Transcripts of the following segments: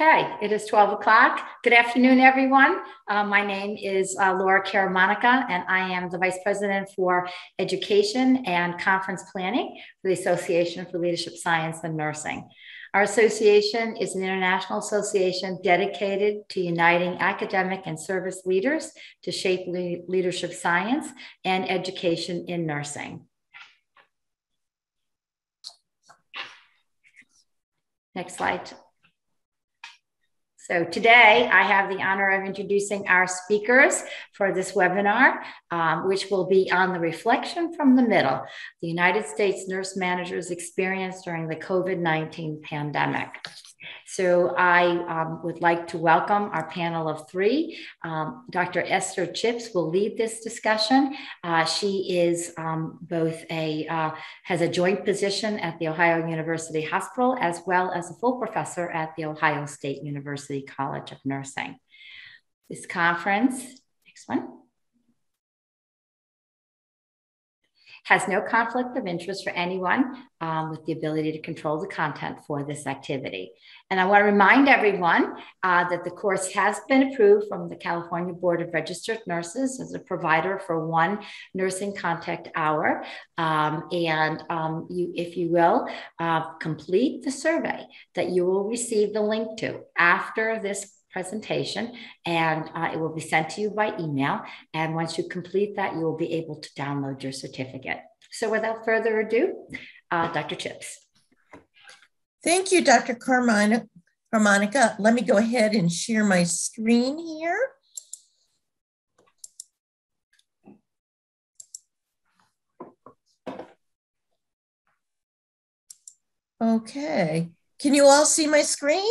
Okay, it is 12 o'clock. Good afternoon, everyone. My name is Laura Karamonica, and I am the Vice President for Education and Conference Planning for the Association for Leadership Science and Nursing. Our association is an international association dedicated to uniting academic and service leaders to shape leadership science and education in nursing. Next slide. So today I have the honor of introducing our speakers for this webinar, which will be on the reflection from the middle, the United States nurse managers' experience during the COVID-19 pandemic. So I would like to welcome our panel of three. Dr. Esther Chipps will lead this discussion. She is has a joint position at The Ohio University Hospital, as well as a full professor at The Ohio State University College of Nursing. This conference, next one, has no conflict of interest for anyone with the ability to control the content for this activity. And I want to remind everyone that the course has been approved from the California Board of Registered Nurses as a provider for one nursing contact hour. If you will, complete the survey that you will receive the link to after this presentation, and it will be sent to you by email. And once you complete that, you will be able to download your certificate. So without further ado, Dr. Chipps. Thank you, Dr. Karamonica. Let me go ahead and share my screen here. Okay, can you all see my screen?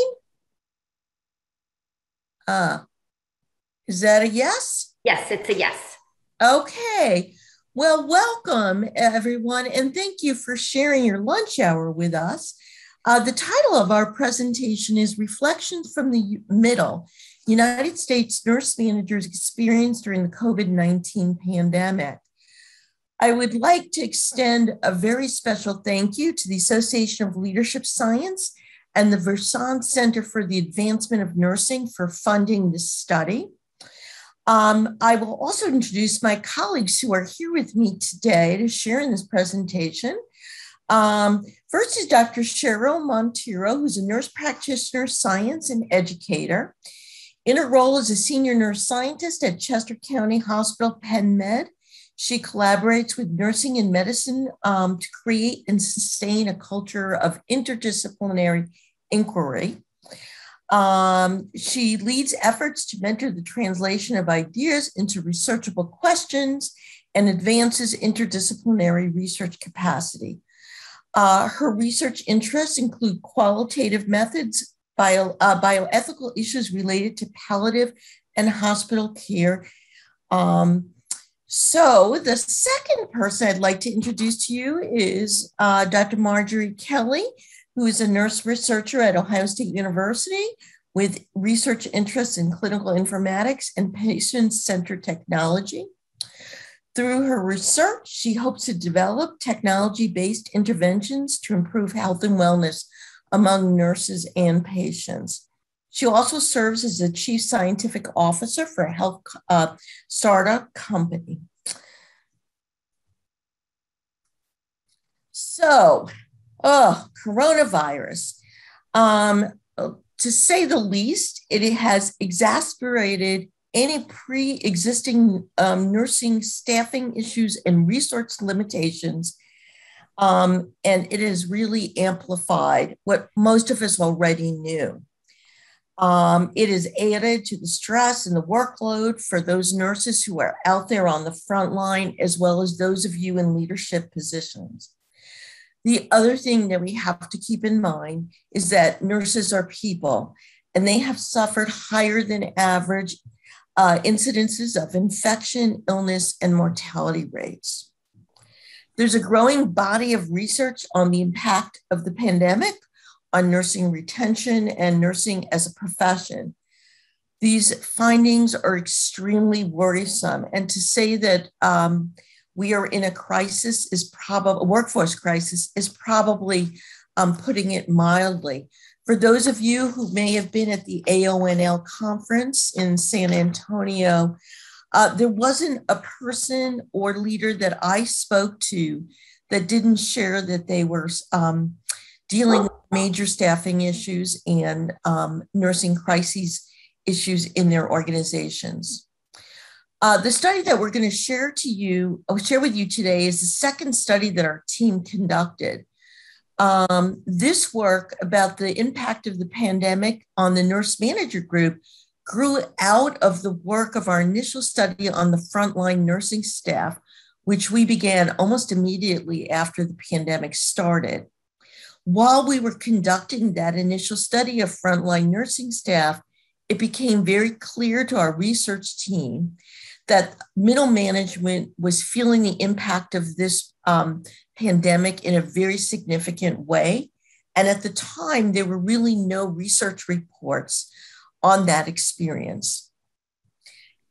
Is that a yes? Yes, it's a yes. Okay. Well, welcome everyone, and thank you for sharing your lunch hour with us. The title of our presentation is Reflections from the Middle, United States Nurse Managers' Experience during the COVID-19 Pandemic. I would like to extend a very special thank you to the Association of Leadership Science and the Versant Center for the Advancement of Nursing for funding this study. I will also introduce my colleagues who are here with me today to share in this presentation. First is Dr. Cheryl Monteiro, who's a nurse practitioner, science, and educator. In her role as a senior nurse scientist at Chester County Hospital, Penn Med, she collaborates with nursing and medicine to create and sustain a culture of interdisciplinary inquiry. She leads efforts to mentor the translation of ideas into researchable questions and advances interdisciplinary research capacity. Her research interests include qualitative methods, bioethical issues related to palliative and hospital care. So the second person I'd like to introduce to you is Dr. Marjorie Kelly, who is a nurse researcher at Ohio State University with research interests in clinical informatics and patient-centered technology. Through her research, she hopes to develop technology-based interventions to improve health and wellness among nurses and patients. She also serves as the Chief Scientific Officer for a health startup company. So, coronavirus. To say the least, it has exacerbated any pre-existing nursing staffing issues and resource limitations. And it has really amplified what most of us already knew. It has added to the stress and the workload for those nurses who are out there on the front line, as well as those of you in leadership positions. The other thing that we have to keep in mind is that nurses are people, and they have suffered higher than average incidences of infection, illness, and mortality rates. There's a growing body of research on the impact of the pandemic on nursing retention and nursing as a profession. These findings are extremely worrisome, and to say that we are in a crisis is probably, a workforce crisis is probably putting it mildly. For those of you who may have been at the AONL conference in San Antonio, there wasn't a person or leader that I spoke to that didn't share that they were dealing with major staffing issues and nursing crises issues in their organizations. The study that we're going to share with you today is the second study that our team conducted. This work about the impact of the pandemic on the nurse manager group grew out of the work of our initial study on the frontline nursing staff, which we began almost immediately after the pandemic started. While we were conducting that initial study of frontline nursing staff, it became very clear to our research team that middle management was feeling the impact of this pandemic in a very significant way. And at the time, there were really no research reports on that experience.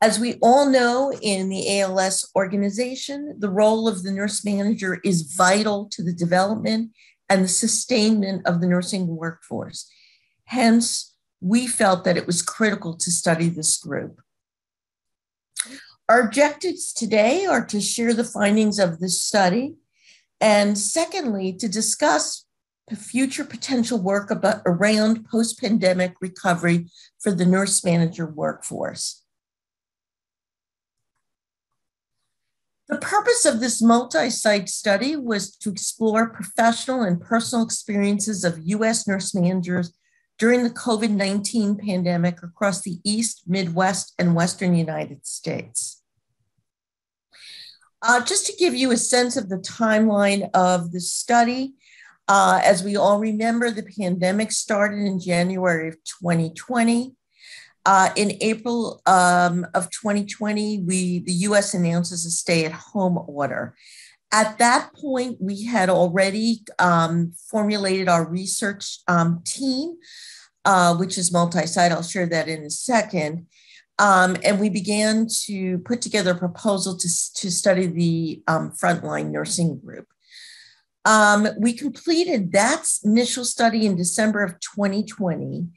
As we all know in the ALS organization, the role of the nurse manager is vital to the development and the sustainment of the nursing workforce. Hence, we felt that it was critical to study this group. Our objectives today are to share the findings of this study, and secondly, to discuss the future potential work around post-pandemic recovery for the nurse manager workforce. The purpose of this multi-site study was to explore professional and personal experiences of U.S. nurse managers during the COVID-19 pandemic across the East, Midwest, and Western United States. Just to give you a sense of the timeline of the study, as we all remember, the pandemic started in January of 2020. In April of 2020, the US announces a stay-at-home order. At that point, we had already formulated our research team, which is multi-site. I'll share that in a second. And we began to put together a proposal to study the frontline nursing group. We completed that initial study in December of 2020.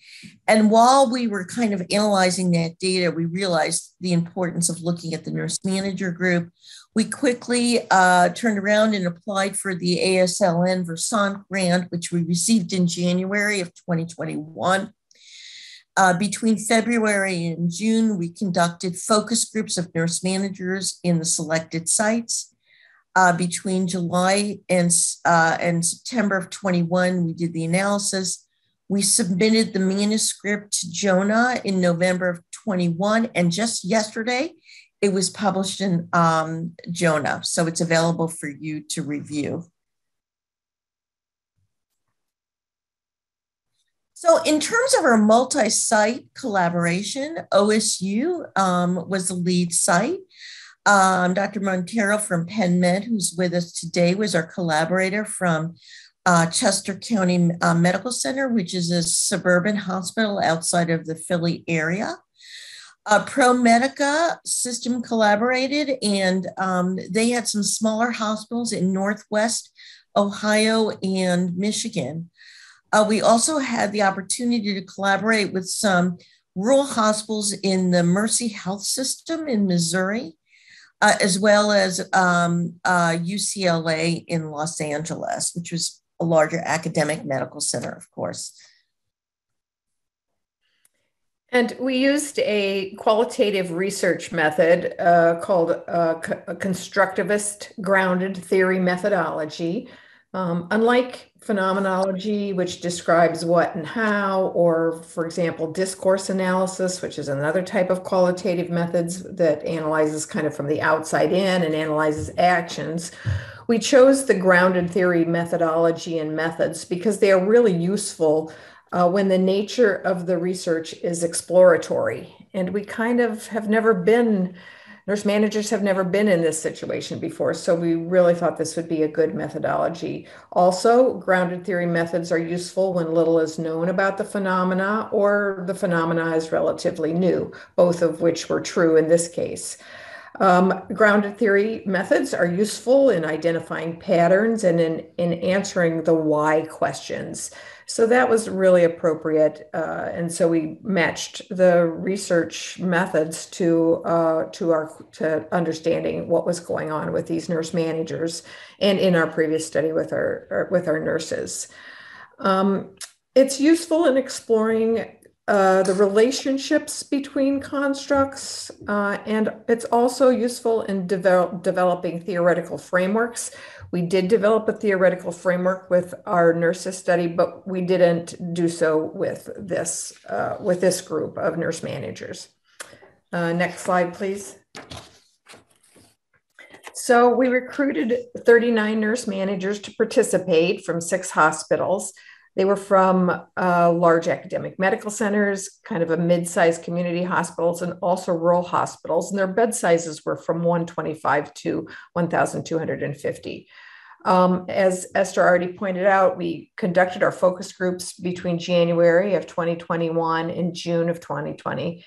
And while we were kind of analyzing that data, we realized the importance of looking at the nurse manager group. We quickly turned around and applied for the ASLN Versant grant, which we received in January of 2021. Between February and June, we conducted focus groups of nurse managers in the selected sites. Between July and September of 21, we did the analysis. We submitted the manuscript to JONA in November of 21, and just yesterday, it was published in JONA, so it's available for you to review. So in terms of our multi-site collaboration, OSU was the lead site. Dr. Montero from Penn Med, who's with us today, was our collaborator from Chester County Medical Center, which is a suburban hospital outside of the Philly area. ProMedica system collaborated, and they had some smaller hospitals in Northwest Ohio and Michigan. We also had the opportunity to collaborate with some rural hospitals in the Mercy Health System in Missouri, as well as UCLA in Los Angeles, which was a larger academic medical center, of course. And we used a qualitative research method called a constructivist grounded theory methodology. Unlike phenomenology, which describes what and how, or for example, discourse analysis, which is another type of qualitative methods that analyzes kind of from the outside in and analyzes actions, we chose the grounded theory methodology and methods because they are really useful when the nature of the research is exploratory. And we kind of have never been, nurse managers have never been in this situation before. So we really thought this would be a good methodology. Also, grounded theory methods are useful when little is known about the phenomena or the phenomena is relatively new, both of which were true in this case. Grounded theory methods are useful in identifying patterns and in answering the why questions. So that was really appropriate. And so we matched the research methods to understanding what was going on with these nurse managers and in our previous study with our nurses. It's useful in exploring the relationships between constructs, and it's also useful in developing theoretical frameworks. We did develop a theoretical framework with our nurses study, but we didn't do so with this group of nurse managers. Next slide, please. So we recruited 39 nurse managers to participate from 6 hospitals. They were from large academic medical centers, kind of a mid-sized community hospitals, and also rural hospitals. And their bed sizes were from 125 to 1,250. As Esther already pointed out, we conducted our focus groups between January of 2021 and June of 2020.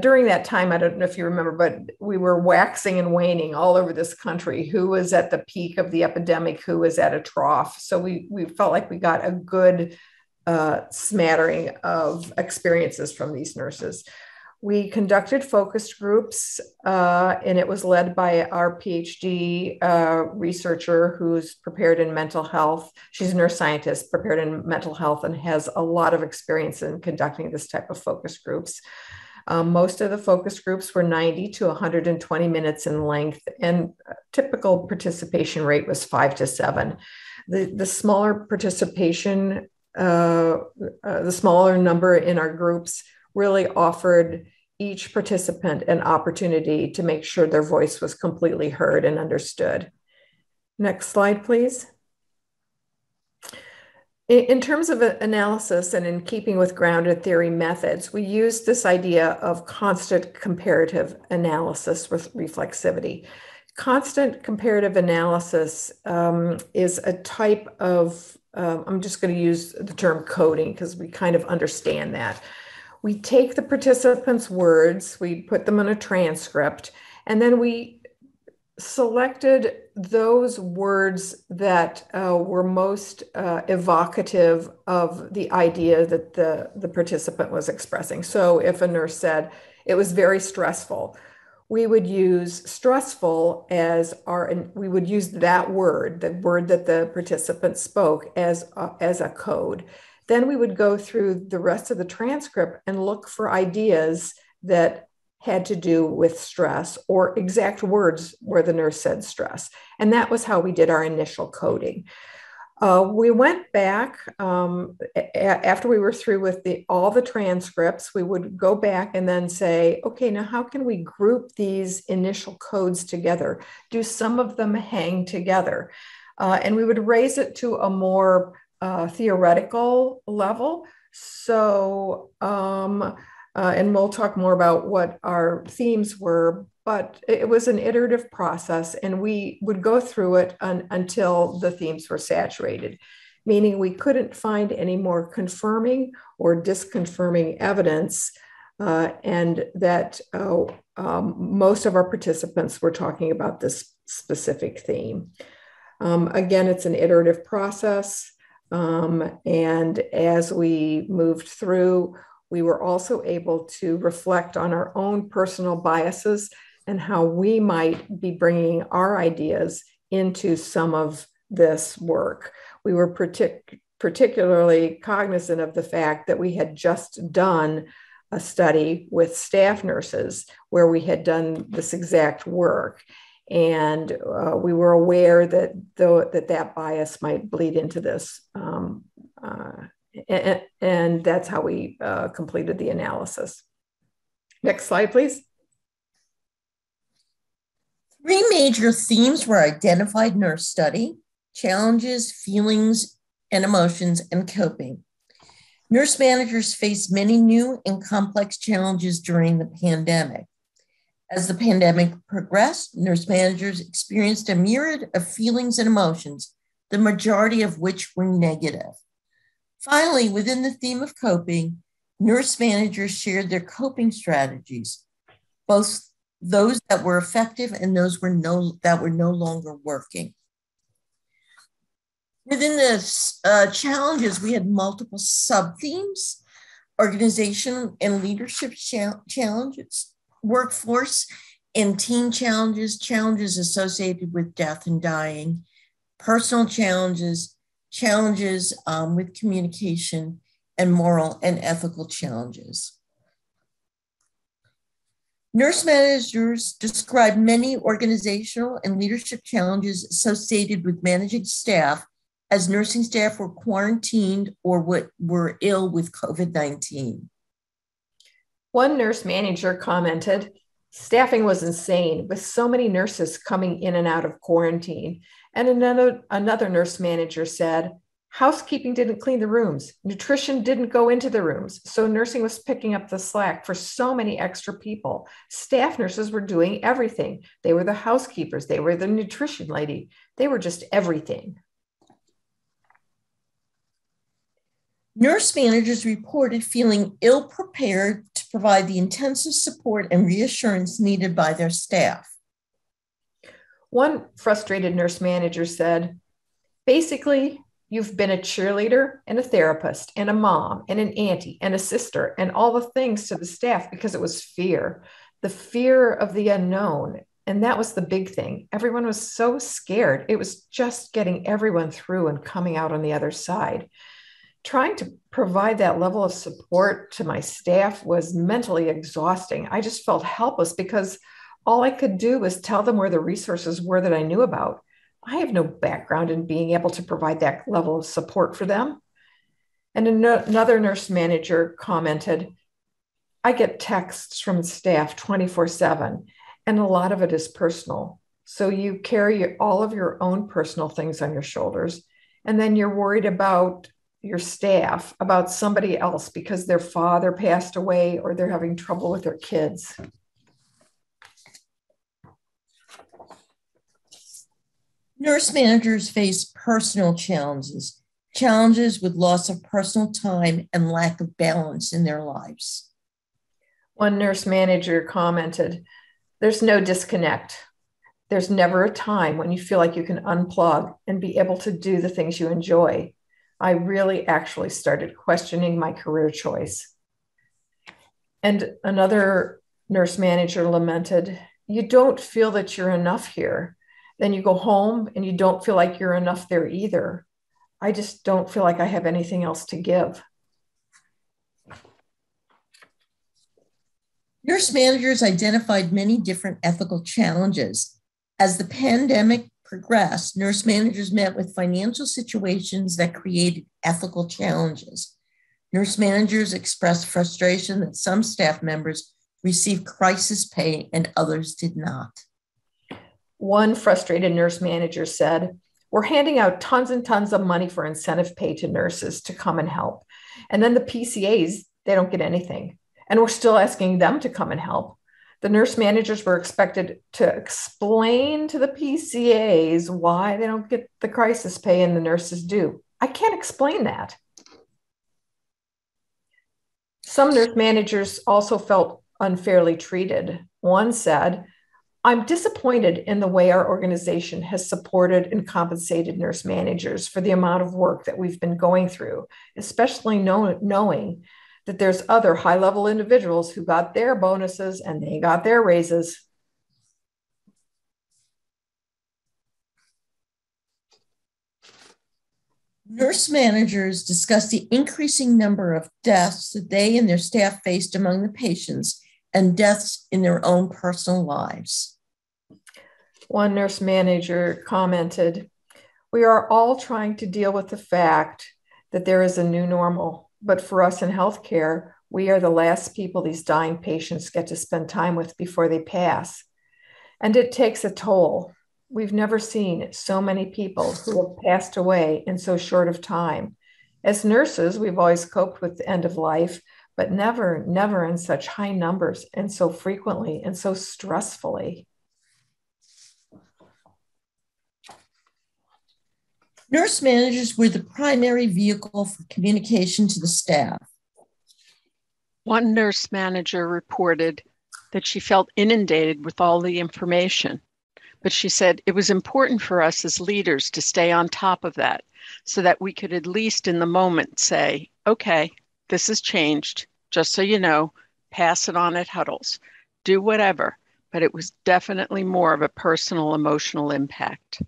During that time, I don't know if you remember, but we were waxing and waning all over this country, who was at the peak of the epidemic, who was at a trough. So we felt like we got a good smattering of experiences from these nurses. We conducted focus groups, and it was led by our PhD researcher who's prepared in mental health. She's a nurse scientist prepared in mental health and has a lot of experience in conducting this type of focus groups. Most of the focus groups were 90 to 120 minutes in length, and typical participation rate was 5 to 7. The smaller participation, the smaller number in our groups really offered each participant an opportunity to make sure their voice was completely heard and understood. Next slide, please. In terms of analysis and in keeping with grounded theory methods, we used this idea of constant comparative analysis with reflexivity. Constant comparative analysis is a type of, I'm just going to use the term coding because we kind of understand that. We take the participants' words, we put them in a transcript, and then we selected those words that were most evocative of the idea that the participant was expressing. So if a nurse said it was very stressful, we would use stressful as we would use that word, the word that the participant spoke as a code. Then we would go through the rest of the transcript and look for ideas that had to do with stress or exact words where the nurse said stress. And that was how we did our initial coding. We went back after we were through with all the transcripts. We would go back and then say, okay, now how can we group these initial codes together? Do some of them hang together? And we would raise it to a more theoretical level. So, and we'll talk more about what our themes were, but it was an iterative process, and we would go through it until the themes were saturated, meaning we couldn't find any more confirming or disconfirming evidence, and that most of our participants were talking about this specific theme. Again, it's an iterative process. And as we moved through, we were also able to reflect on our own personal biases and how we might be bringing our ideas into some of this work. We were particularly cognizant of the fact that we had just done a study with staff nurses where we had done this exact work. And we were aware that that bias might bleed into this. And that's how we completed the analysis. Next slide, please. 3 major themes were identified in our study: challenges, feelings, and emotions, and coping. Nurse managers faced many new and complex challenges during the pandemic. As the pandemic progressed, nurse managers experienced a myriad of feelings and emotions, the majority of which were negative. Finally, within the theme of coping, nurse managers shared their coping strategies, both those that were effective and those that were no longer working. Within the challenges, we had multiple sub-themes: organization and leadership challenges, workforce and team challenges, challenges associated with death and dying, personal challenges, challenges with communication, and moral and ethical challenges. Nurse managers described many organizational and leadership challenges associated with managing staff as nursing staff were quarantined or were ill with COVID-19. One nurse manager commented, "Staffing was insane with so many nurses coming in and out of quarantine." And another nurse manager said, "Housekeeping didn't clean the rooms. Nutrition didn't go into the rooms. So nursing was picking up the slack for so many extra people. Staff nurses were doing everything. They were the housekeepers. They were the nutrition lady. They were just everything." Nurse managers reported feeling ill-prepared to provide the intensive support and reassurance needed by their staff. One frustrated nurse manager said, "Basically, you've been a cheerleader and a therapist and a mom and an auntie and a sister and all the things to the staff because it was fear, the fear of the unknown." And that was the big thing. Everyone was so scared. It was just getting everyone through and coming out on the other side. Trying to provide that level of support to my staff was mentally exhausting. I just felt helpless because all I could do was tell them where the resources were that I knew about. I have no background in being able to provide that level of support for them. And another nurse manager commented, "I get texts from staff 24/7, and a lot of it is personal. So you carry all of your own personal things on your shoulders, and then you're worried about your staff, about somebody else because their father passed away or they're having trouble with their kids." Nurse managers face personal challenges, challenges with loss of personal time and lack of balance in their lives. One nurse manager commented, "There's no disconnect. There's never a time when you feel like you can unplug and be able to do the things you enjoy. I really actually started questioning my career choice." And another nurse manager lamented, "You don't feel that you're enough here. Then you go home and you don't feel like you're enough there either. I just don't feel like I have anything else to give." Nurse managers identified many different ethical challenges. As the pandemic progressed, nurse managers met with financial situations that created ethical challenges. Nurse managers expressed frustration that some staff members received crisis pay and others did not. One frustrated nurse manager said, "We're handing out tons and tons of money for incentive pay to nurses to come and help. And then the PCAs, they don't get anything. And we're still asking them to come and help. The nurse managers were expected to explain to the PCAs why they don't get the crisis pay and the nurses do. I can't explain that." Some nurse managers also felt unfairly treated. One said, "I'm disappointed in the way our organization has supported and compensated nurse managers for the amount of work that we've been going through, especially knowing that there's other high-level individuals who got their bonuses and they got their raises." Nurse managers discussed the increasing number of deaths that they and their staff faced among the patients and deaths in their own personal lives. One nurse manager commented, "We are all trying to deal with the fact that there is a new normal. But for us in healthcare, we are the last people these dying patients get to spend time with before they pass. And it takes a toll. We've never seen so many people who have passed away in so short of time. As nurses, we've always coped with the end of life, but never in such high numbers and so frequently and so stressfully." Nurse managers were the primary vehicle for communication to the staff. One nurse manager reported, that she felt inundated with all the information. But she said it was important for us as leaders to stay on top of that so that we could at least in the moment say, okay, this has changed, just so you know, pass it on at huddles, do whatever. But it was definitely more of a personal, emotional impact.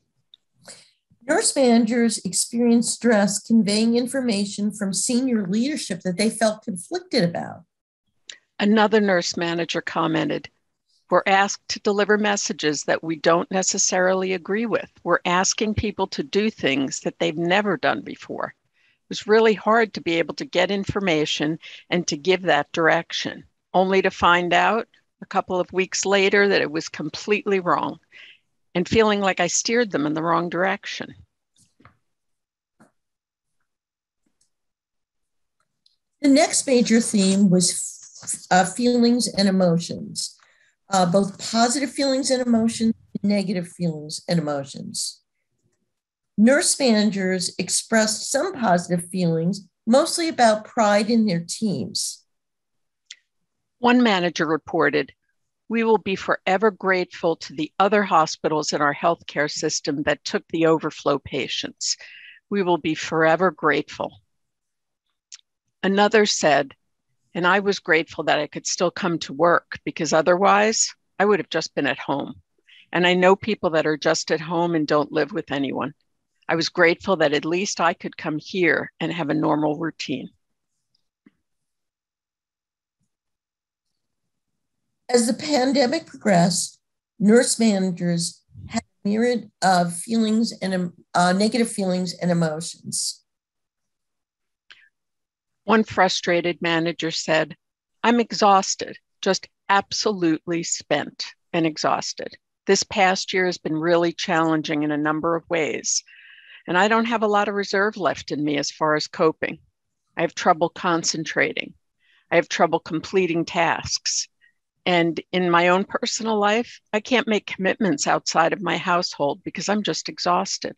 Nurse managers experienced stress conveying information from senior leadership that they felt conflicted about. Another nurse manager commented, we're asked to deliver messages that we don't necessarily agree with. We're asking people to do things that they've never done before. It was really hard to be able to get information and to give that direction, only to find out a couple of weeks later that it was completely wrong and feeling like I steered them in the wrong direction. The next major theme was feelings and emotions. Both positive feelings and emotions, and negative feelings and emotions. Nurse managers expressed some positive feelings, mostly about pride in their teams. One manager reported, we will be forever grateful to the other hospitals in our healthcare system that took the overflow patients. We will be forever grateful. Another said, and I was grateful that I could still come to work because otherwise I would have just been at home. And I know people that are just at home and don't live with anyone. I was grateful that at least I could come here and have a normal routine. As the pandemic progressed, nurse managers had a myriad of feelings and negative feelings and emotions. One frustrated manager said, I'm exhausted, just absolutely spent and exhausted. This past year has been really challenging in a number of ways, and I don't have a lot of reserve left in me as far as coping. I have trouble concentrating. I have trouble completing tasks. And in my own personal life, I can't make commitments outside of my household because I'm just exhausted.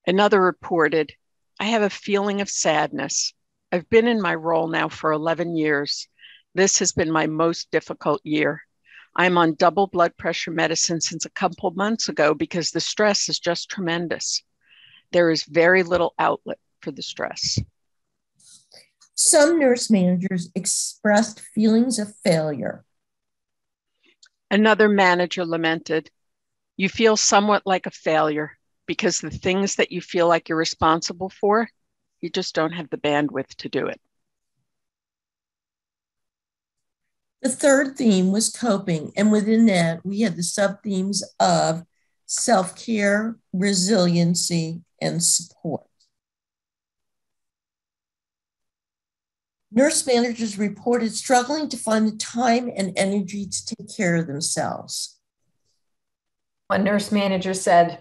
Another reported, I have a feeling of sadness. I've been in my role now for 11 years. This has been my most difficult year. I'm on double blood pressure medicine since a couple months ago because the stress is just tremendous. There is very little outlet for the stress. Some nurse managers expressed feelings of failure. Another manager lamented, you feel somewhat like a failure because the things that you feel like you're responsible for, you just don't have the bandwidth to do it. The third theme was coping, and within that, we had the sub-themes of self-care, resiliency, and support. Nurse managers reported struggling to find the time and energy to take care of themselves. One nurse manager said,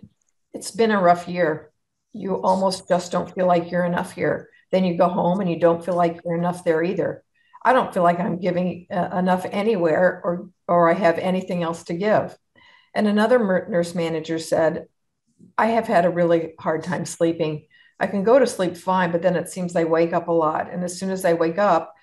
it's been a rough year. You almost just don't feel like you're enough here. Then you go home and you don't feel like you're enough there either. I don't feel like I'm giving enough anywhere or I have anything else to give. And another nurse manager said, I have had a really hard time sleeping. I can go to sleep fine, but then it seems I wake up a lot. And as soon as I wake up,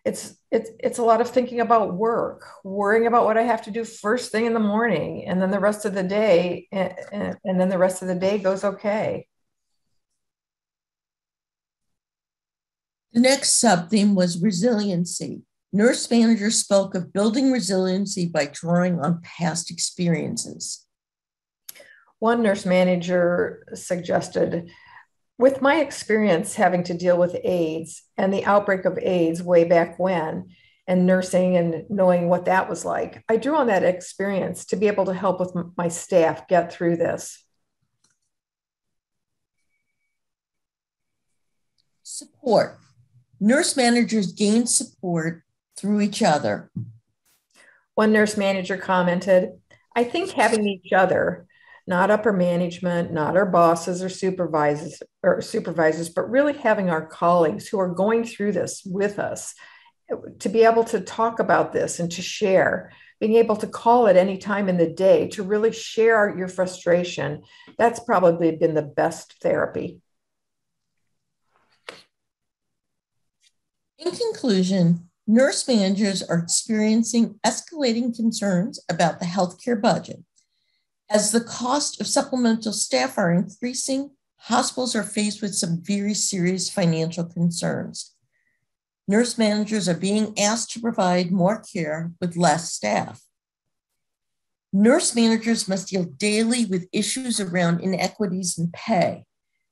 it's a lot of thinking about work, worrying about what I have to do first thing in the morning, and then the rest of the day, and then the rest of the day goes okay. The next sub-theme was resiliency. Nurse managers spoke of building resiliency by drawing on past experiences. One nurse manager suggested, with my experience having to deal with AIDS and the outbreak of AIDS way back when, and nursing and knowing what that was like, I drew on that experience to be able to help with my staff get through this. Support. Nurse managers gained support through each other. One nurse manager commented, I think having each other, not upper management, not our bosses or supervisors, but really having our colleagues who are going through this with us, to be able to talk about this and to share, being able to call at any time in the day to really share your frustration, that's probably been the best therapy. In conclusion, nurse managers are experiencing escalating concerns about the healthcare budget. As the cost of supplemental staff are increasing, hospitals are faced with some very serious financial concerns. Nurse managers are being asked to provide more care with less staff. Nurse managers must deal daily with issues around inequities in pay.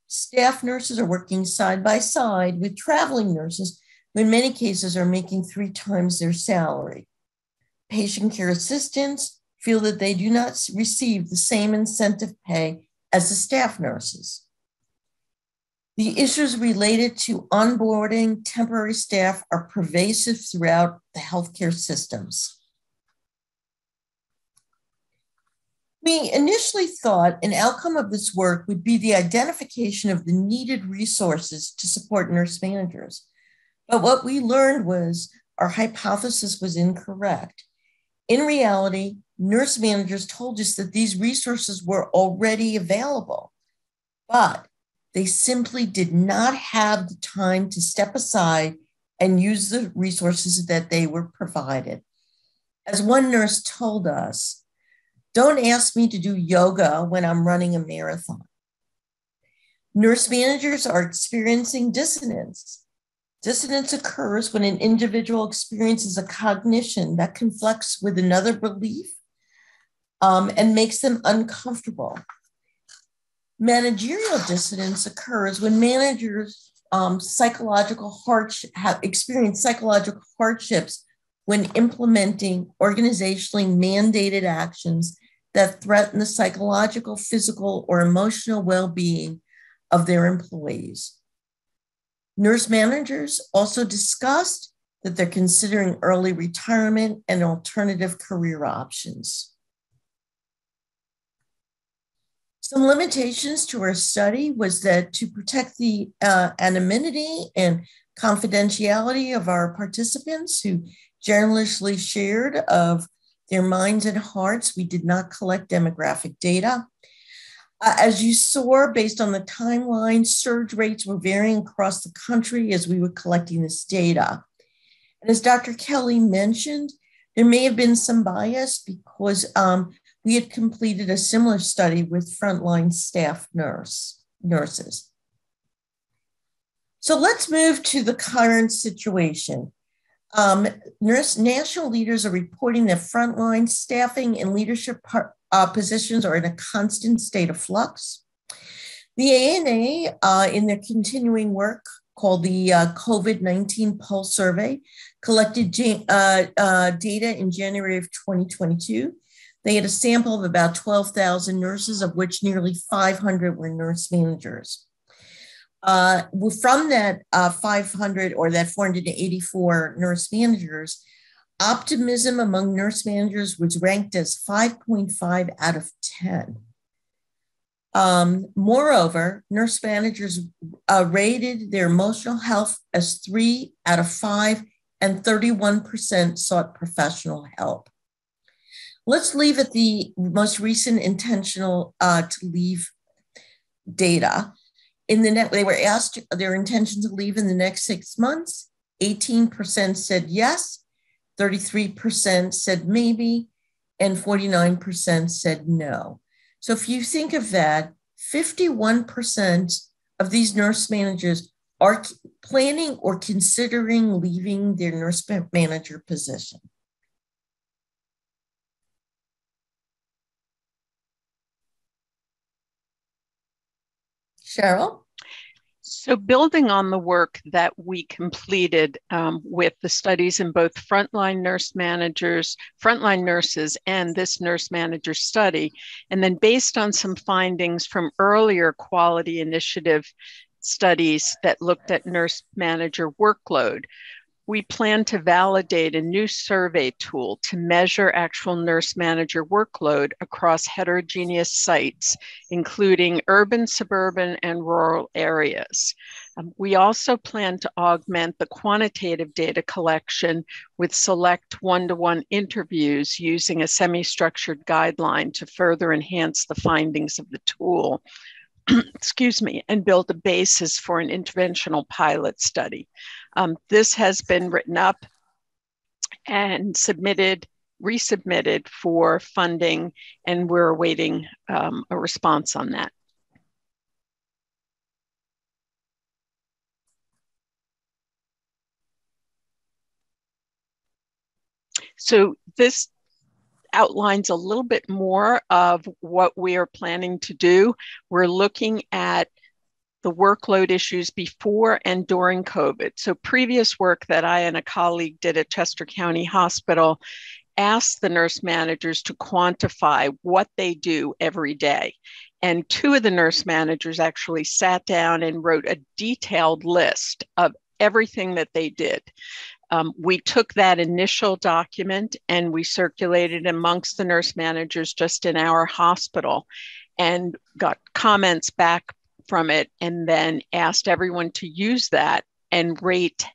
Staff nurses are working side by side with traveling nurses who in many cases are making 3 times their salary. Patient care assistants feel that they do not receive the same incentive pay as the staff nurses. The issues related to onboarding temporary staff are pervasive throughout the healthcare systems. We initially thought an outcome of this work would be the identification of the needed resources to support nurse managers. But what we learned was our hypothesis was incorrect. In reality, nurse managers told us that these resources were already available, but they simply did not have the time to step aside and use the resources that they were provided. As one nurse told us, "Don't ask me to do yoga when I'm running a marathon." Nurse managers are experiencing dissonance. Dissonance occurs when an individual experiences a cognition that conflicts with another belief and makes them uncomfortable. Managerial dissonance occurs when managers experience psychological hardships when implementing organizationally mandated actions that threaten the psychological, physical, or emotional well-being of their employees. Nurse managers also discussed that they're considering early retirement and alternative career options. Some limitations to our study was that to protect the anonymity and confidentiality of our participants who generously shared of their minds and hearts, we did not collect demographic data. As you saw, based on the timeline, surge rates were varying across the country as we were collecting this data. And as Dr. Kelly mentioned, there may have been some bias because we had completed a similar study with frontline staff nurses. So let's move to the current situation. National leaders are reporting that frontline staffing and leadership positions are in a constant state of flux. The ANA, in their continuing work called the COVID-19 Pulse Survey, collected data in January of 2022. They had a sample of about 12,000 nurses, of which nearly 500 were nurse managers. From that 500 or that 484 nurse managers, optimism among nurse managers was ranked as 5.5 out of 10. Moreover, nurse managers rated their emotional health as 3 out of 5, and 31% sought professional help. Let's leave at the most recent intentional to leave data. They were asked their intention to leave in the next 6 months. 18% said yes, 33% said maybe, and 49% said no. So if you think of that, 51% of these nurse managers are planning or considering leaving their nurse manager position. Cheryl? So building on the work that we completed with the studies in both frontline nurses and this nurse manager study, and then based on some findings from earlier quality initiative studies that looked at nurse manager workload, we plan to validate a new survey tool to measure actual nurse manager workload across heterogeneous sites, including urban, suburban, and rural areas. We also plan to augment the quantitative data collection with select one-to-one interviews using a semi-structured guideline to further enhance the findings of the tool. Excuse me, and build a basis for an interventional pilot study. This has been written up and resubmitted for funding, and we're awaiting a response on that. So this outlines a little bit more of what we are planning to do. We're looking at the workload issues before and during COVID. So previous work that I and a colleague did at Chester County Hospital asked the nurse managers to quantify what they do every day. And two of the nurse managers actually sat down and wrote a detailed list of everything that they did. We took that initial document and we circulated amongst the nurse managers just in our hospital and got comments back from it, and then asked everyone to use that and rate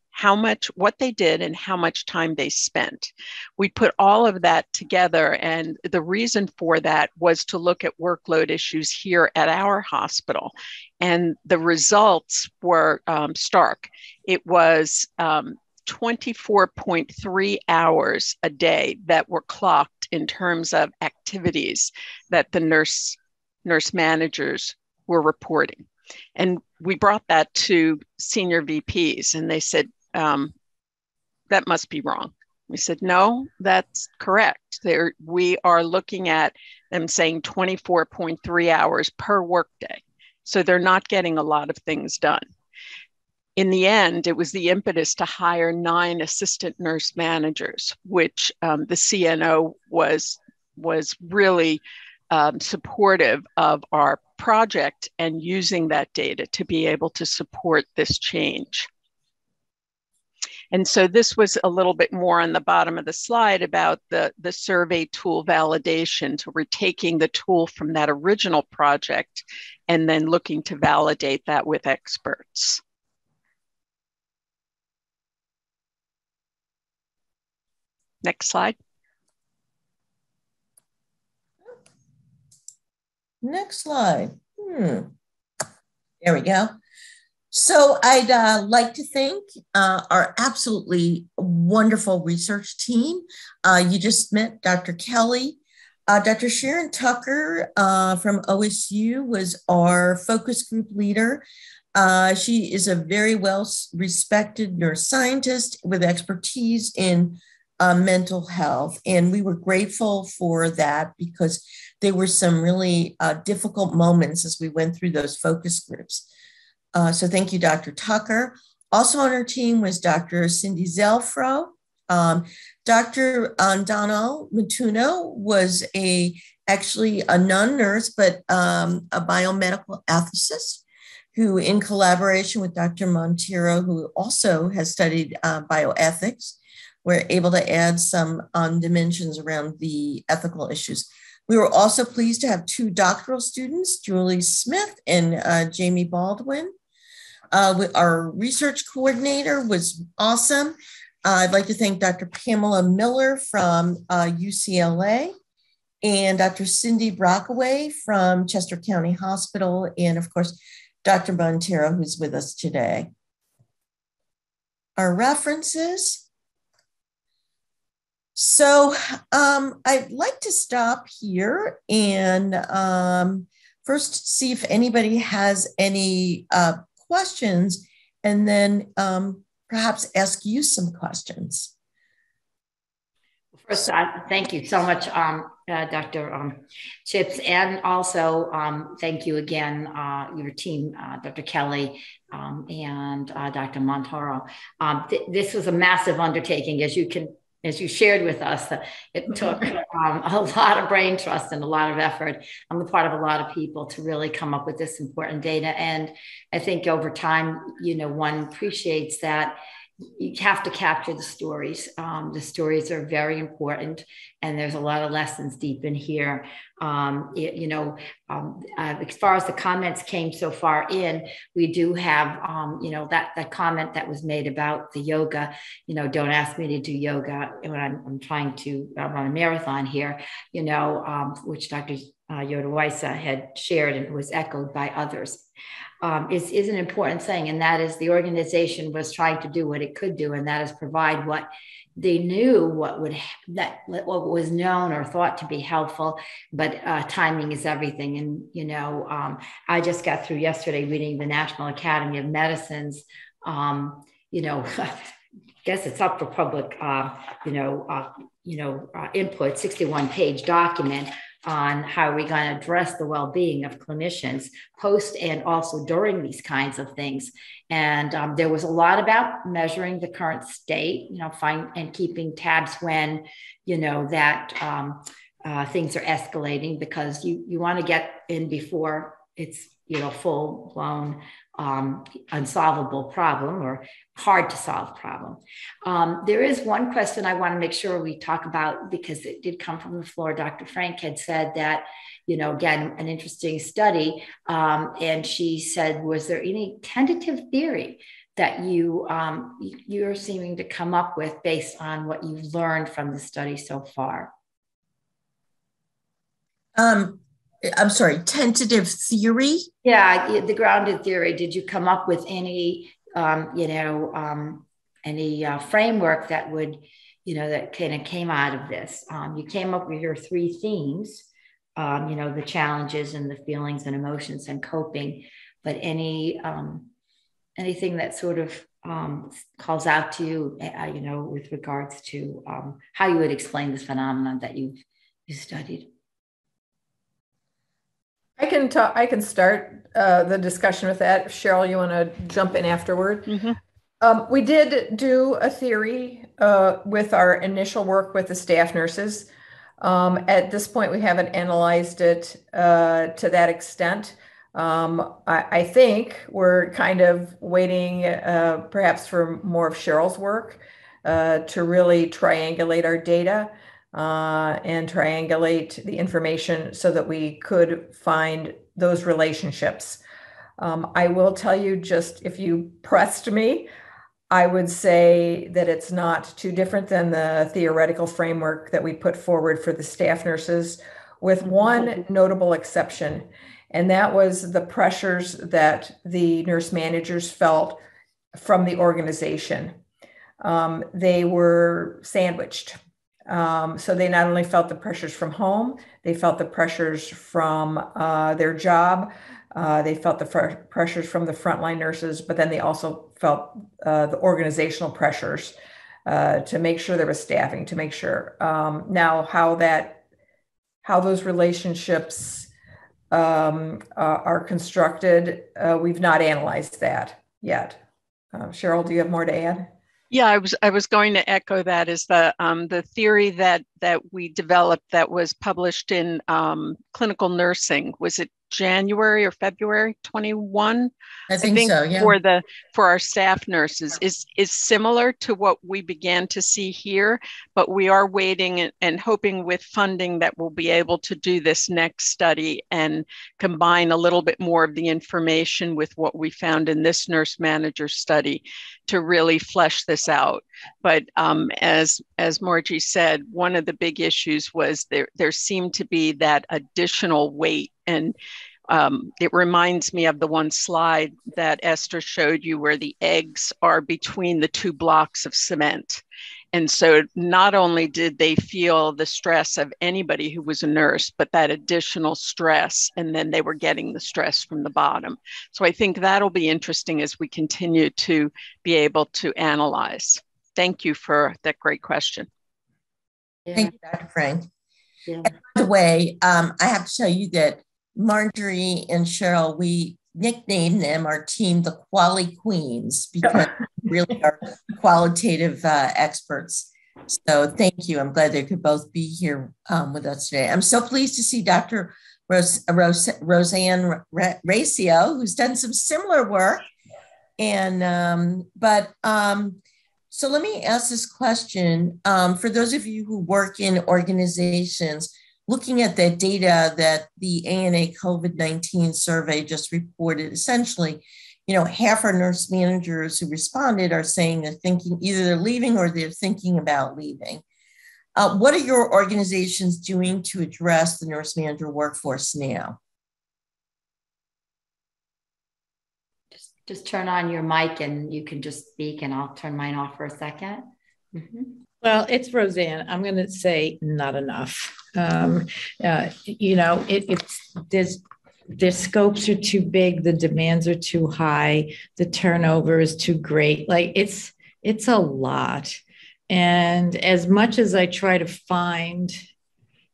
what they did and how much time they spent. We put all of that together, and the reason for that was to look at workload issues here at our hospital. And the results were stark. It was 24.3 hours a day that were clocked in terms of activities that the nurse managers were reporting. And we brought that to senior VPs, and they said, that must be wrong. We said, no, that's correct. We are looking at them saying 24.3 hours per workday. So they're not getting a lot of things done. In the end, it was the impetus to hire 9 assistant nurse managers, which the CNO was really supportive of our project and using that data to be able to support this change. And so this was a little bit more on the bottom of the slide about the survey tool validation. So we're taking the tool from that original project and then looking to validate that with experts. Next slide. Next slide. There we go. So I'd like to thank our absolutely wonderful research team. You just met Dr. Kelly. Dr. Sharon Tucker from OSU was our focus group leader. She is a very well-respected neuroscientist with expertise in mental health. And we were grateful for that because there were some really difficult moments as we went through those focus groups. So thank you, Dr. Tucker. Also on our team was Dr. Cindy Zelfro. Dr. Donald Matuno was actually a non-nurse, but a biomedical ethicist who, in collaboration with Dr. Montero, who also has studied bioethics, were able to add some dimensions around the ethical issues. We were also pleased to have 2 doctoral students, Julie Smith and Jamie Baldwin. Our research coordinator was awesome. I'd like to thank Dr. Pamela Miller from UCLA and Dr. Cindy Brockaway from Chester County Hospital, and of course, Dr. Montero, who's with us today. Our references. So I'd like to stop here and first see if anybody has any questions, and then perhaps ask you some questions. First, thank you so much, Dr. Chips, and also thank you again, your team, Dr. Kelly and Dr. Montoro. This was a massive undertaking, as you shared with us. It took a lot of brain trust and a lot of effort on the part of a lot of people to really come up with this important data. And I think over time, one appreciates that you have to capture the stories. The stories are very important, and there's a lot of lessons deep in here. As far as the comments came so far in, we do have, that comment that was made about the yoga. Don't ask me to do yoga when I'm trying to run a marathon here. Which Dr. Yoda Weissa had shared and was echoed by others. Is an important thing, and that is the organization was trying to do what it could do, and that is provide what they knew what was known or thought to be helpful, but timing is everything. And I just got through yesterday reading the National Academy of Medicine's guess it's up for public input, 61-page document on how we're going to address the well-being of clinicians post and also during these kinds of things. And there was a lot about measuring the current state, and keeping tabs when, that things are escalating, because you want to get in before it's, full blown unsolvable problem or hard to solve problem. There is one question I want to make sure we talk about, because it did come from the floor. Dr. Frank had said that, again, an interesting study. And she said, was there any tentative theory that you're seeming to come up with based on what you've learned from the study so far? I'm sorry, tentative theory? Yeah, the grounded theory. Did you come up with any, framework that would, that kind of came out of this? You came up with your 3 themes, the challenges and the feelings and emotions and coping, but anything that sort of calls out to you, with regards to how you would explain this phenomenon that you studied? I can start the discussion with that. Cheryl, you want to jump in afterward? Mm-hmm. We did do a theory with our initial work with the staff nurses. At this point, we haven't analyzed it to that extent. I think we're kind of waiting perhaps for more of Cheryl's work to really triangulate our data. And triangulate the information so that we could find those relationships. I will tell you, just if you pressed me, I would say that it's not too different than the theoretical framework that we put forward for the staff nurses, with one notable exception, and that was the pressures that the nurse managers felt from the organization. They were sandwiched. So they not only felt the pressures from home, they felt the pressures from their job, they felt the pressures from the frontline nurses, but then they also felt the organizational pressures to make sure there was staffing, to make sure. Now, how those relationships are constructed, we've not analyzed that yet. Cheryl, do you have more to add? Yeah, I was going to echo that. Is the theory that we developed that was published in Clinical Nursing, was it January or February 21? I think so, yeah. For our staff nurses is similar to what we began to see here, but we are waiting and hoping with funding that we'll be able to do this next study and combine a little bit more of the information with what we found in this nurse manager study to really flesh this out. But as Margie said, one of the big issues was there seemed to be that additional weight. And it reminds me of the one slide that Esther showed you where the eggs are between the 2 blocks of cement. And so not only did they feel the stress of anybody who was a nurse, but that additional stress, and then they were getting the stress from the bottom. So I think that'll be interesting as we continue to be able to analyze. Thank you for that great question. Yeah. Thank you, Dr. Frank. Yeah. And by the way, I have to tell you that Marjorie and Cheryl, we nicknamed them, our team, the Quali Queens, because we really are qualitative experts. So thank you. I'm glad they could both be here with us today. I'm so pleased to see Dr. Roseanne Racio, who's done some similar work. And, so let me ask this question. For those of you who work in organizations, looking at that data that the ANA COVID-19 survey just reported, essentially, half our nurse managers who responded are saying they're thinking either they're leaving or they're thinking about leaving. What are your organizations doing to address the nurse manager workforce now? Just turn on your mic and you can just speak, and I'll turn mine off for a second. Mm-hmm. Well, it's Roseanne. I'm going to say not enough. Their scopes are too big, the demands are too high, the turnover is too great. Like it's a lot. And as much as I try to find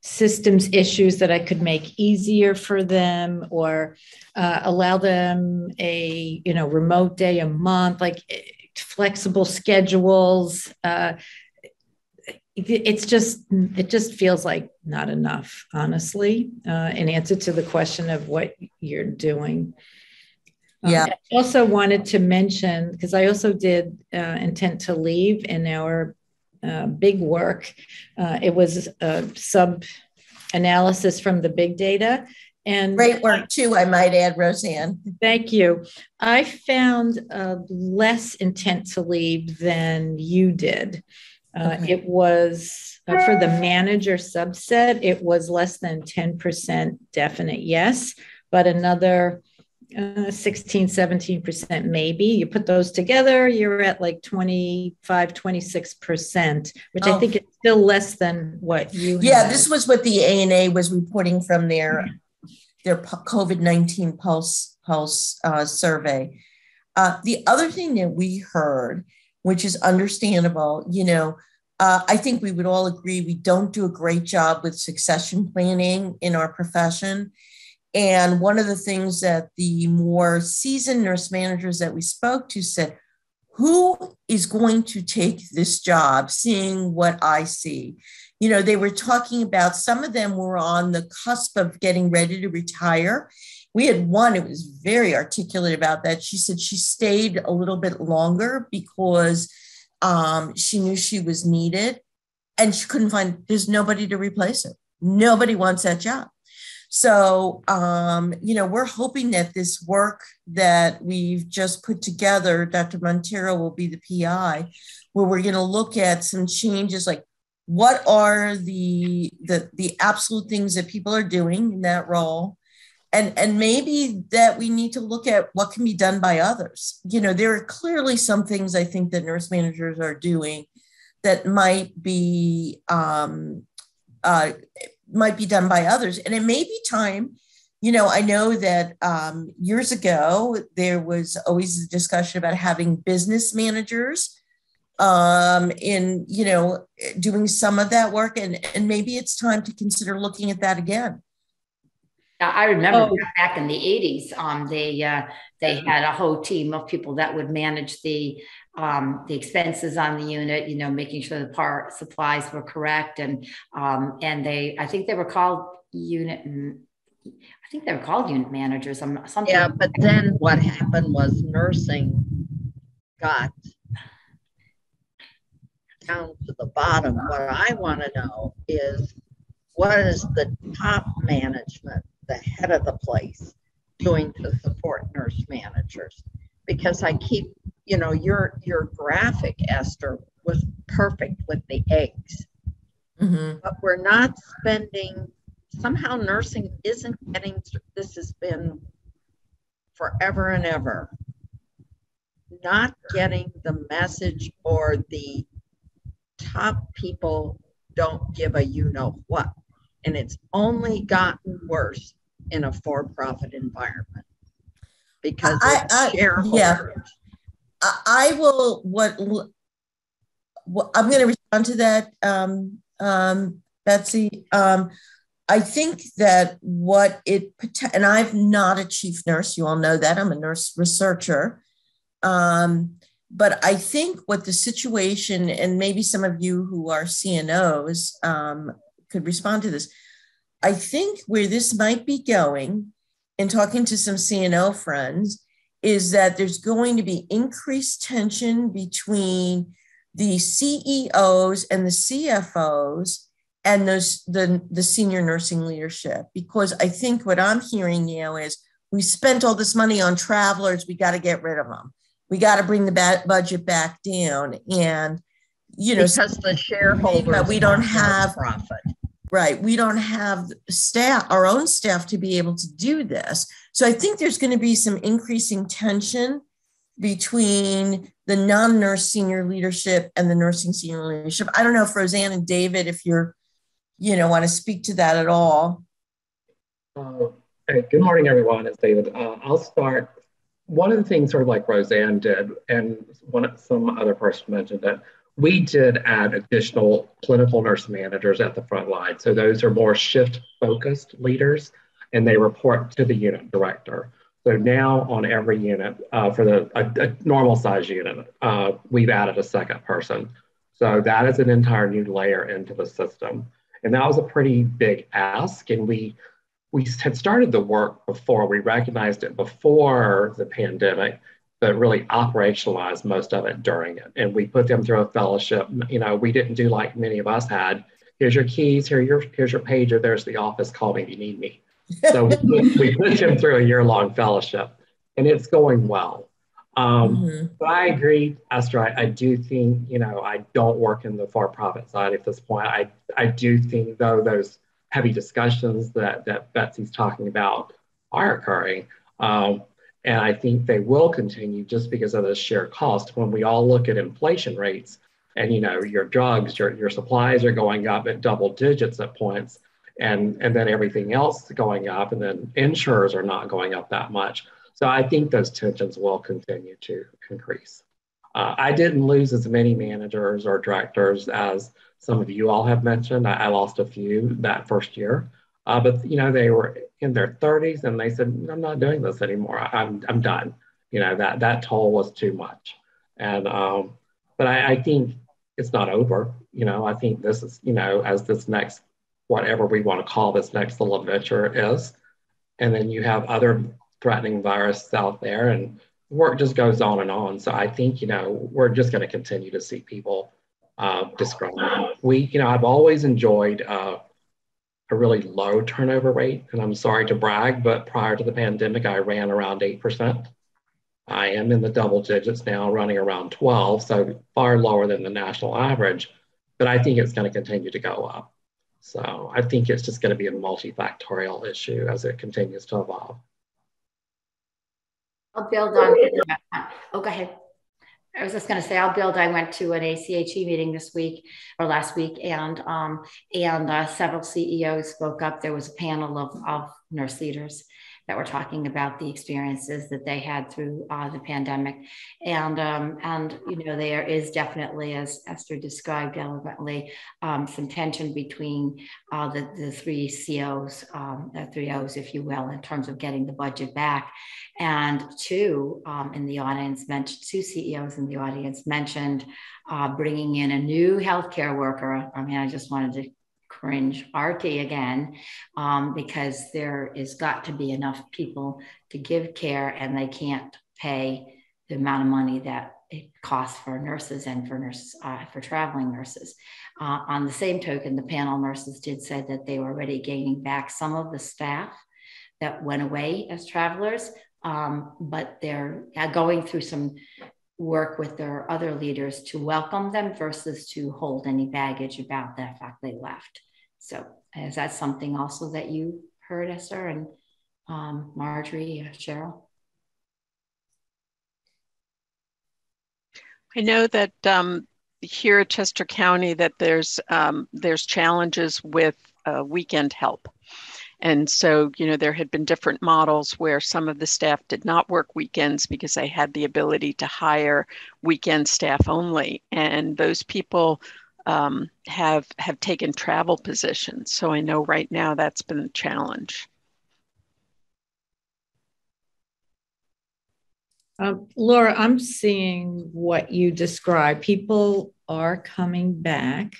systems issues that I could make easier for them or allow them a remote day a month, like flexible schedules, it just feels like not enough, honestly, in answer to the question of what you're doing. Yeah. I also wanted to mention, because I also did intent to leave in our big work. It was a sub-analysis from the big data. And great work too, I might add, Roseanne. Thank you. I found less intent to leave than you did. Okay. It was for the manager subset, it was less than 10% definite yes, but another 16, 17% maybe. You put those together, you're at like 25, 26%, which I think is still less than what you had. This was what the ANA was reporting from their COVID-19 pulse survey. The other thing that we heard, which is understandable, I think we would all agree we don't do a great job with succession planning in our profession. And one of the things that the more seasoned nurse managers that we spoke to said, who is going to take this job, seeing what I see? They were talking about, some of them were on the cusp of getting ready to retire. We had one who was very articulate about that. She said she stayed a little bit longer because she knew she was needed and she couldn't there's nobody to replace her. Nobody wants that job. So, we're hoping that this work that we've just put together, Dr. Montero will be the PI, where we're going to look at some changes, like what are the absolute things that people are doing in that role. And maybe that we need to look at what can be done by others. There are clearly some things I think that nurse managers are doing that might be done by others. And it may be time, I know that years ago, there was always a discussion about having business managers in, doing some of that work. And maybe it's time to consider looking at that again. I remember back in the 80s, they had a whole team of people that would manage the expenses on the unit, making sure the part supplies were correct. And I think they were called unit managers. Yeah, but then what happened was nursing got down to the bottom. What I want to know is, what is the top management, the head of the place, doing to support nurse managers? Because I keep, your graphic, Esther, was perfect with the eggs. Mm-hmm. But we're not spending, somehow nursing isn't getting, this has been forever and ever, not getting the message, or the top people don't give a what. And it's only gotten worse in a for-profit environment because shareholders. Yeah. I will. What I'm going to respond to that, Betsy. I think that and I'm not a chief nurse. You all know that. I'm a nurse researcher. But I think what the situation, and maybe some of you who are CNOs could respond to this. I think where this might be going, in talking to some CNO friends, is that there's going to be increased tension between the CEOs and the CFOs and the senior nursing leadership. Because I think what I'm hearing now is, we spent all this money on travelers, we got to get rid of them. We got to bring the budget back down. And, because the shareholders, we don't have profit. Right. We don't have our own staff to be able to do this. So I think there's going to be some increasing tension between the non-nurse senior leadership and the nursing senior leadership. I don't know if Roseanne and David, if you're, want to speak to that at all. Hey, good morning, everyone. It's David. I'll start. One of the things, sort of like Roseanne did, and some other person mentioned it, we did add additional clinical nurse managers at the front line. So those are more shift-focused leaders, and they report to the unit director. So now on every unit, for a normal size unit, we've added a second person. So that is an entire new layer into the system. And that was a pretty big ask. And we had started the work before. We recognized it before the pandemic, but really operationalized most of it during it. And we put them through a fellowship. We didn't do like many of us had. Here's your keys, here's your pager, there's the office, call me if you need me. So we put them through a year-long fellowship, and it's going well. But I agree, Esther, I do think, I don't work in the for-profit side at this point. I do think, though, those heavy discussions that Betsy's talking about are occurring. And I think they will continue just because of the sheer cost. When we all look at inflation rates and, your drugs, your supplies are going up at double digits at points, and then everything else going up, and then insurers are not going up that much. So I think those tensions will continue to increase. I didn't lose as many managers or directors as some of you all have mentioned. I lost a few that first year, but they were in their 30s and they said, I'm not doing this anymore. I'm done. That toll was too much. And but I think it's not over. I think this is, as this next, whatever we want to call this next little adventure is, and then you have other threatening viruses out there, and work just goes on and on. So I think, we're just going to continue to see people disgruntled. I've always enjoyed a really low turnover rate, and I'm sorry to brag, but prior to the pandemic, I ran around 8%. I am in the double digits now, running around 12, so far lower than the national average, but I think it's going to continue to go up. So I think it's just going to be a multifactorial issue as it continues to evolve. I'll build on. Oh, go ahead. I was just going to say, I'll build. I went to an ACHE meeting this week or last week, and several CEOs spoke up. There was a panel of nurse leaders that were talking about the experiences that they had through the pandemic, and there is definitely, as Esther described eloquently, some tension between the three COs, three O's, if you will, in terms of getting the budget back. And two CEOs in the audience mentioned bringing in a new healthcare worker. I mean, I just wanted to cringe RT again, because there is got to be enough people to give care, and they can't pay the amount of money that it costs for nurses and for traveling nurses. On the same token, the panel nurses did say that they were already gaining back some of the staff that went away as travelers, but they're going through some work with their other leaders to welcome them versus to hold any baggage about the fact they left. So is that something also that you heard, Esther and Marjorie, Cheryl? I know that here at Chester County that there's challenges with weekend help. And so, there had been different models where some of the staff did not work weekends because they had the ability to hire weekend staff only. And those people have taken travel positions. So I know right now that's been a challenge. Laura, I'm seeing what you described. People are coming back.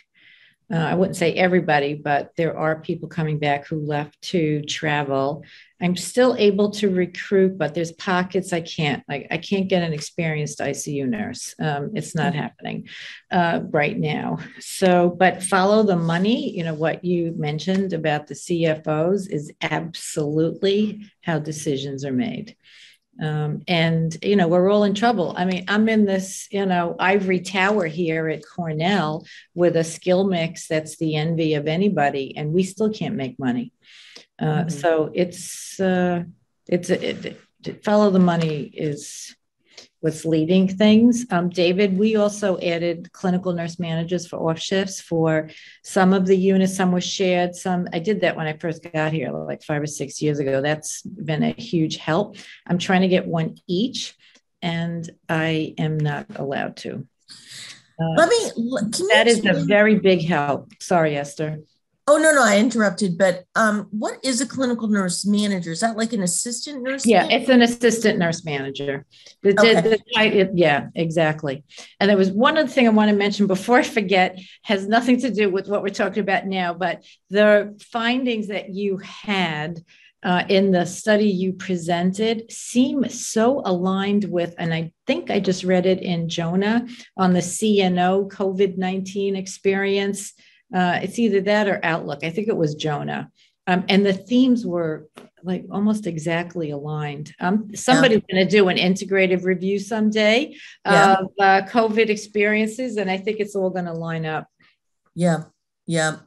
I wouldn't say everybody, but there are people coming back who left to travel. I'm still able to recruit, but there's pockets I can't. Like I can't get an experienced ICU nurse. It's not happening right now. So, but follow the money. What you mentioned about the CFOs is absolutely how decisions are made. We're all in trouble. I mean, I'm in this, ivory tower here at Cornell with a skill mix that's the envy of anybody, and we still can't make money. So follow the money is what's leading things. David, we also added clinical nurse managers for off shifts for some of the units. Some were shared. Some, I did that when I first got here, like 5 or 6 years ago. That's been a huge help. I'm trying to get one each, and I am not allowed to. That is a very big help. Sorry, Esther. Oh, no, I interrupted. But what is a clinical nurse manager? Is that like an assistant nurse? Yeah, manager? it's an assistant nurse manager. Yeah, exactly. And there was one other thing I want to mention before I forget, has nothing to do with what we're talking about now, but the findings that you had in the study you presented seem so aligned with, and I think I just read it in Jonah on the CNO COVID-19 experience. It's either that or Outlook. I think it was Jonah. And the themes were like almost exactly aligned. Somebody's going to do an integrative review someday of COVID experiences, and I think it's all going to line up. Yeah. I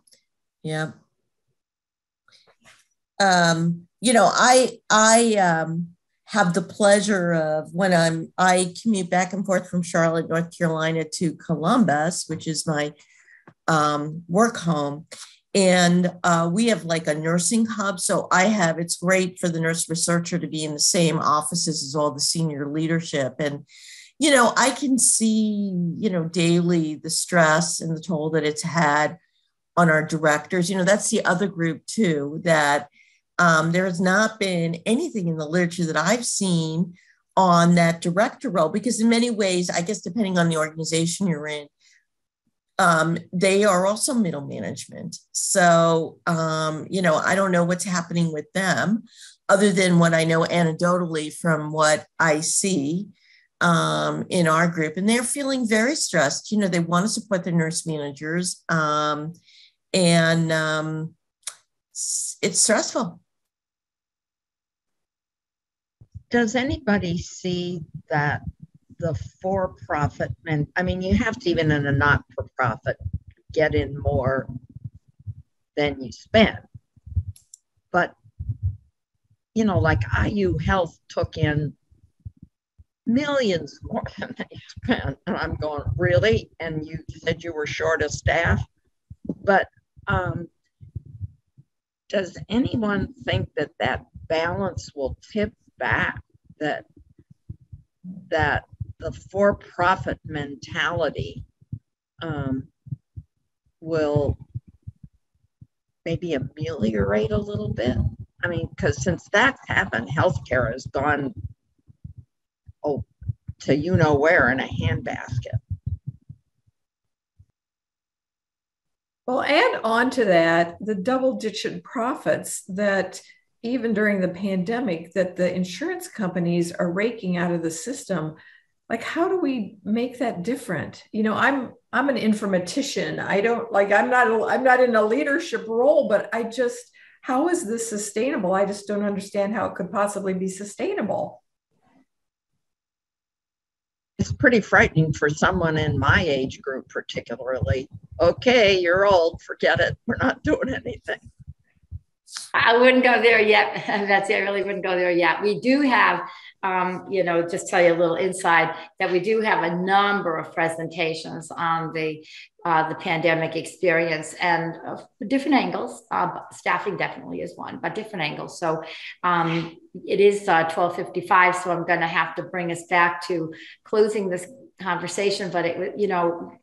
have the pleasure of when I commute back and forth from Charlotte, North Carolina to Columbus, which is my work home. And we have like a nursing hub. So it's great for the nurse researcher to be in the same offices as all the senior leadership. And, I can see, daily the stress and the toll that it's had on our directors. That's the other group too, that there has not been anything in the literature that I've seen on that director role, because in many ways, I guess, depending on the organization you're in, they are also middle management. So, I don't know what's happening with them other than what I know anecdotally from what I see in our group. And they're feeling very stressed. They want to support their nurse managers. It's stressful. Does anybody see that the for-profit, and I mean, you have to, even in a not-for-profit, get in more than you spend. But, like IU Health took in millions more than they spent. And I'm going, really? And you said you were short of staff? But does anyone think that balance will tip back, that the for-profit mentality will maybe ameliorate a little bit? I mean, because since that's happened, healthcare has gone to where in a handbasket. Well, add on to that the double-digit profits that even during the pandemic that the insurance companies are raking out of the system. Like, how do we make that different? I'm an informatician. I'm not in a leadership role, but how is this sustainable? I just don't understand how it could possibly be sustainable. It's pretty frightening for someone in my age group, particularly. Okay, you're old, forget it. We're not doing anything. I wouldn't go there yet, Betsy. I really wouldn't go there yet. We do have, just tell you a little inside, that we do have a number of presentations on the pandemic experience and different angles. Staffing definitely is one, but different angles. So it is 12:55, so I'm going to have to bring us back to closing this conversation, but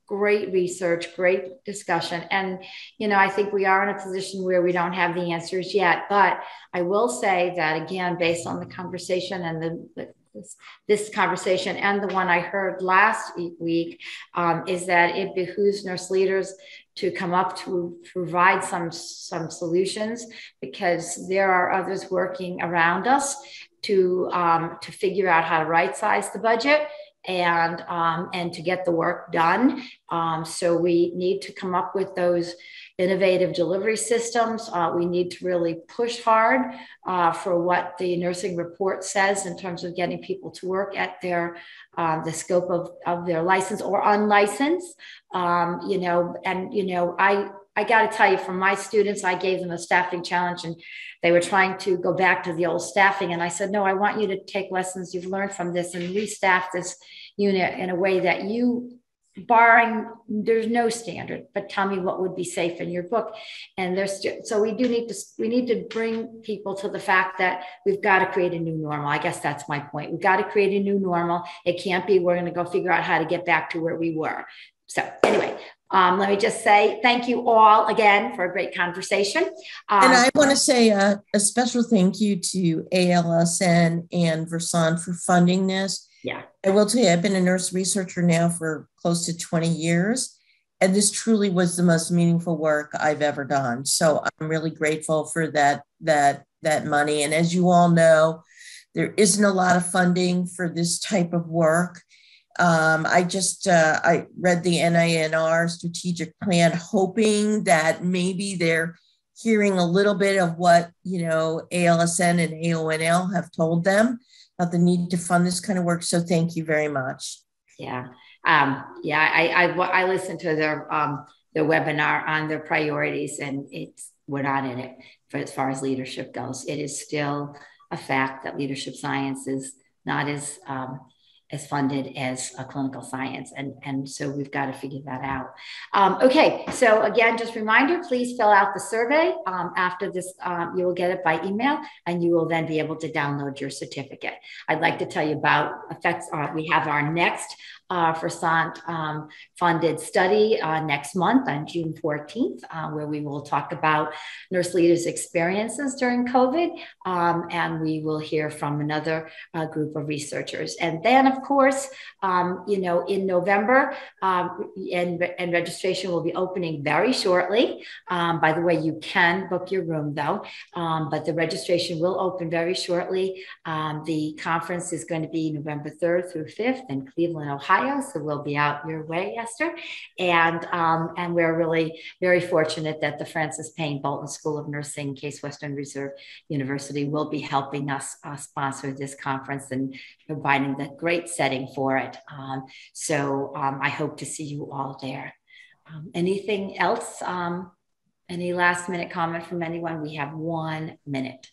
great research, great discussion. And, I think we are in a position where we don't have the answers yet, but I will say that again, based on the conversation and this conversation and the one I heard last week, is that it behooves nurse leaders to come up to provide some solutions, because there are others working around us to figure out how to right size the budget and to get the work done. So we need to come up with those innovative delivery systems. We need to really push hard for what the nursing report says in terms of getting people to work at the scope of their license or unlicensed. I I got to tell you, from my students, I gave them a staffing challenge and they were trying to go back to the old staffing. And I said, no, I want you to take lessons you've learned from this and restaff this unit in a way that you, barring, there's no standard, but tell me what would be safe in your book. And so we need to bring people to the fact that we've got to create a new normal. I guess that's my point. We've got to create a new normal. It can't be, we're going to go figure out how to get back to where we were. So anyway, let me just say thank you all again for a great conversation. And I want to say a special thank you to ALSN and Versant for funding this. Yeah. I will tell you, I've been a nurse researcher now for close to 20 years, and this truly was the most meaningful work I've ever done. So I'm really grateful for that money. And as you all know, there isn't a lot of funding for this type of work. I read the NINR strategic plan, hoping that maybe they're hearing a little bit of what, ALSN and AONL have told them about the need to fund this kind of work. So thank you very much. Yeah. I listened to their webinar on their priorities, and we're not in it as far as leadership goes. It is still a fact that leadership science is not as funded as a clinical science. And so we've got to figure that out. Okay, so again, just a reminder, please fill out the survey. After this, you will get it by email, and you will then be able to download your certificate. I'd like to tell you about we have our next Versant funded study next month on June 14th, where we will talk about nurse leaders' experiences during COVID, and we will hear from another group of researchers. And then, of course, in November, and registration will be opening very shortly. By the way, you can book your room though, but the registration will open very shortly. The conference is going to be November 3rd through 5th in Cleveland, Ohio. So we'll be out your way, Esther. And we're really very fortunate that the Francis Payne Bolton School of Nursing, Case Western Reserve University, will be helping us sponsor this conference and providing the great setting for it. So I hope to see you all there. Anything else? Any last minute comment from anyone? We have 1 minute.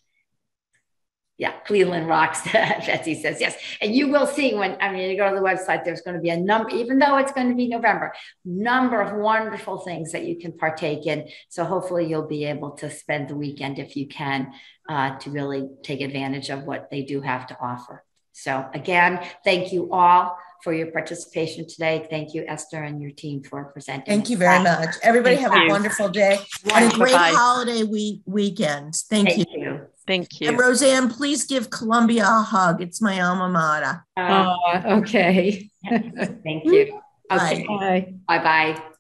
Yeah, Cleveland rocks, Betsy says, yes. And you will see you go to the website, there's going to be a number, even though it's going to be November, number of wonderful things that you can partake in. So hopefully you'll be able to spend the weekend, if you can, to really take advantage of what they do have to offer. So again, thank you all for your participation today. Thank you, Esther, and your team for presenting. Thank you very much. Everybody have a wonderful day and a great holiday weekend. Thank you. Thank you. And Roseanne, please give Columbia a hug. It's my alma mater. Okay. Thank you. Okay. Bye. Bye-bye.